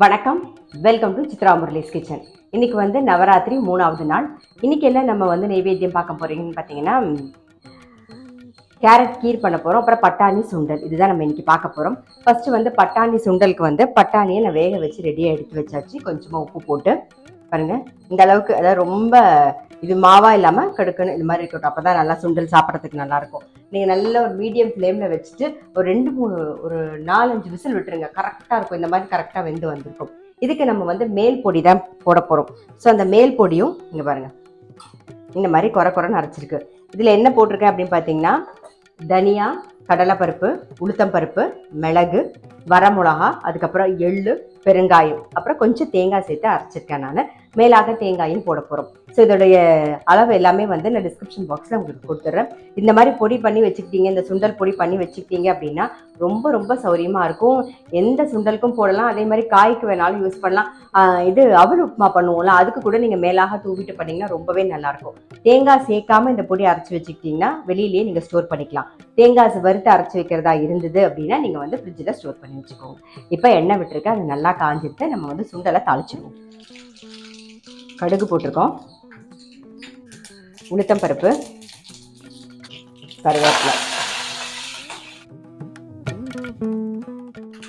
வணக்கம், welcome to Chitra Murali's kitchen. இன்னைக்கு வந்து நவராத்திரி 3வது நாள். இன்னைக்கு என்ன நம்ம வந்து நைவேத்தியம் பார்க்க போறீங்கன்னு பார்த்தீங்கன்னா, கேரட் கீர் பண்ண போகிறோம். அப்புறம் பட்டாணி சுண்டல், இதுதான் நம்ம இன்னைக்கு பார்க்க போகிறோம். ஃபர்ஸ்ட் வந்து பட்டாணி சுண்டலுக்கு வந்து பட்டாணியை நான் வேக வச்சு ரெடியாக எடுத்து வச்சாச்சு. கொஞ்சமாக உப்பு போட்டு பாருங்க, இந்த அளவுக்கு, அதாவது ரொம்ப இது மாவா இல்லாமல் கடுக்குன்னு இது மாதிரி இருக்கட்டும். அப்போ தான் நல்லா சுண்டல் சாப்பிட்றதுக்கு நல்லாயிருக்கும். நீங்கள் நல்ல ஒரு மீடியம் ஃப்ளேமில் வச்சுட்டு ஒரு 4-5 விசில் விட்டுருங்க. கரெக்டாக இருக்கும். இந்த மாதிரி கரெக்டாக வெந்து வந்திருக்கும். இதுக்கு நம்ம வந்து மேல் பொடி தான் போட போகிறோம். ஸோ அந்த மேல் பொடியும் இங்கே பாருங்கள், இந்த மாதிரி குறைன்னு அரைச்சிருக்கு. இதில் என்ன போட்டிருக்கேன் அப்படின்னு பார்த்தீங்கன்னா, தனியா, கடலைப்பருப்பு, உளுத்தம்பருப்பு, மிளகு, வரமிளகா, அதுக்கப்புறம் எள்ளு, பெருங்காயம், அப்புறம் கொஞ்சம் தேங்காய் சேர்த்து அரைச்சிருக்கேன். நான் மேலாக தேங்காயும் போட போகிறோம். ஸோ இதோடைய அளவு எல்லாமே வந்து நான் டிஸ்கிரிப்ஷன் பாக்ஸில் உங்களுக்கு கொடுத்துட்றேன். இந்த மாதிரி பொடி பண்ணி வச்சுக்கிட்டீங்க, இந்த சுண்டல் பொடி பண்ணி வச்சுக்கிட்டீங்க அப்படின்னா ரொம்ப சௌரியமாக இருக்கும். எந்த சுண்டலுக்கும் போடலாம். அதே மாதிரி காய்க்கு வேணாலும் யூஸ் பண்ணலாம். இது அவல் உப்புமா பண்ணுவோம்ல, அதுக்கு கூட நீங்கள் மேலாக தூவிட்டு பண்ணிங்கன்னா ரொம்பவே நல்லாயிருக்கும். தேங்காய் சேர்க்காமல் இந்த பொடி அரைச்சி வச்சுக்கிட்டிங்கன்னா வெளியிலேயே நீங்கள் ஸ்டோர் பண்ணிக்கலாம். தேங்காய் வறுத்து அரைச்சி வைக்கிறதா இருந்தது அப்படின்னா நீங்கள் வந்து ஃப்ரிட்ஜில் ஸ்டோர் பண்ணி வச்சுக்கோங்க. இப்போ எண்ணெய் விட்டுருக்கு, அது நல்லா காஞ்சிட்டு நம்ம வந்து சுண்டலை தாளிச்சிடுவோம். கடுகு போட்டிருக்கோம், உளுத்தம் பருப்பு, கருவேப்பிலை,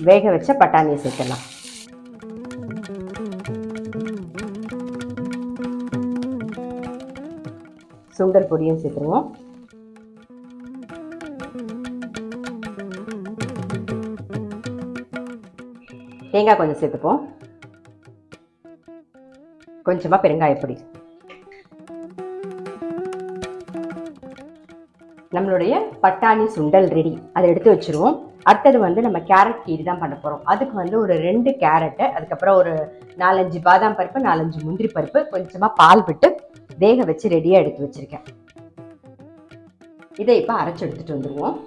வேக வச்ச பட்டாணியை சேர்க்கலாம். சுண்டல் பொடியும் சேர்த்துருவோம். தேங்காய் கொஞ்சம் சேர்த்துப்போம். கொஞ்சமாக பெருங்காயப்பொடி. நம்மளுடைய பட்டாணி சுண்டல் ரெடி. அதை எடுத்து வச்சுருவோம். அடுத்தது வந்து நம்ம கேரட் கீரி தான் பண்ண போகிறோம். அதுக்கு வந்து ஒரு 2 கேரட்டு, அதுக்கப்புறம் ஒரு 4-5 பாதாம் பருப்பு, 4-5 முந்திரி பருப்பு, கொஞ்சமாக பால் விட்டு வேக வச்சு ரெடியாக எடுத்து வச்சுருக்கேன். இதை இப்போ அரைச்சி எடுத்துகிட்டு வந்துடுவோம்.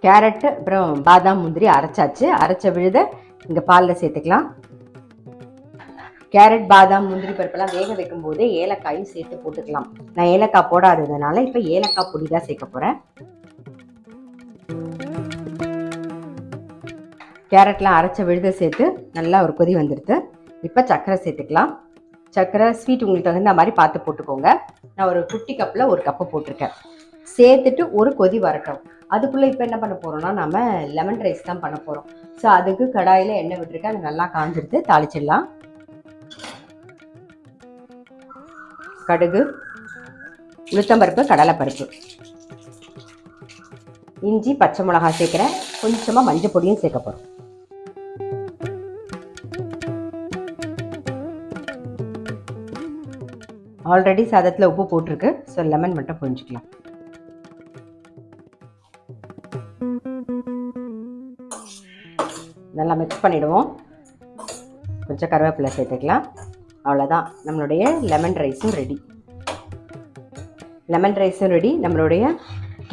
கேரட்டு அப்புறம் பாதாம் முந்திரி அரைச்சாச்சு. அரைச்ச விழுத இங்கே பாலில் சேர்த்துக்கலாம். கேரட், பாதாம், முந்திரி பருப்பெல்லாம் வேக வைக்கும் போதே ஏலக்காயும் சேர்த்து போட்டுக்கலாம். நான் ஏலக்காய் போடாததுனால இப்போ ஏலக்காய் பொடி தான் சேர்க்க போகிறேன். கேரட்லாம் அரைச்ச விழுத சேர்த்து நல்லா ஒரு கொதி வந்துடுது. இப்போ சர்க்கரை சேர்த்துக்கலாம். சர்க்கரை ஸ்வீட் உங்களுக்கு தகுந்த மாதிரி பார்த்து போட்டுக்கோங்க. நான் ஒரு குட்டி கப்பில் 1 கப்பு போட்டிருக்கேன். சேர்த்துட்டு ஒரு கொதி வரட்டும். அதுக்குள்ளே இப்போ என்ன பண்ண போகிறோம்னா, நம்ம லெமன் ரைஸ் தான் பண்ண போகிறோம். ஸோ அதுக்கு கடாயில் எண்ணெய் விட்டுருக்கேன். அது நல்லா காஞ்சிடுது. தாளிச்சிடலாம். கடுகு, உளுத்தம்பருப்பு, கடலைப்பருப்பு, இஞ்சி, பச்சை மிளகாய் சேர்க்குறேன். கொஞ்சமாக மஞ்சள் பொடியும் சேர்க்க போகிறோம். ஆல்ரெடி சாதத்தில் உப்பு போட்டிருக்கு. ஸோ லெமன் மட்டும் புரிஞ்சுக்கலாம். நல்லா மிக்ஸ் பண்ணிவிடுவோம். கொஞ்சம் கருவேப்பிலை சேர்த்துக்கலாம். அவ்வளோதான், நம்மளுடைய லெமன் ரைஸும் ரெடி. லெமன் ரைஸும் ரெடி, நம்மளுடைய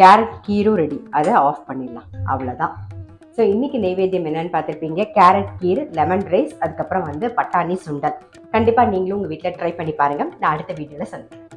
கேரட் கீரும் ரெடி. அதை ஆஃப் பண்ணிடலாம். அவ்வளோதான். ஸோ இன்றைக்கி நைவேத்தியம் என்னென்னு பார்த்துருப்பீங்க. கேரட் கீர், லெமன் ரைஸ், அதுக்கப்புறம் வந்து பட்டாணி சுண்டல். கண்டிப்பாக நீங்களும் உங்கள் வீட்டில் ட்ரை பண்ணி பாருங்கள். நான் அடுத்த வீடியோவில் சொல்கிறேன்.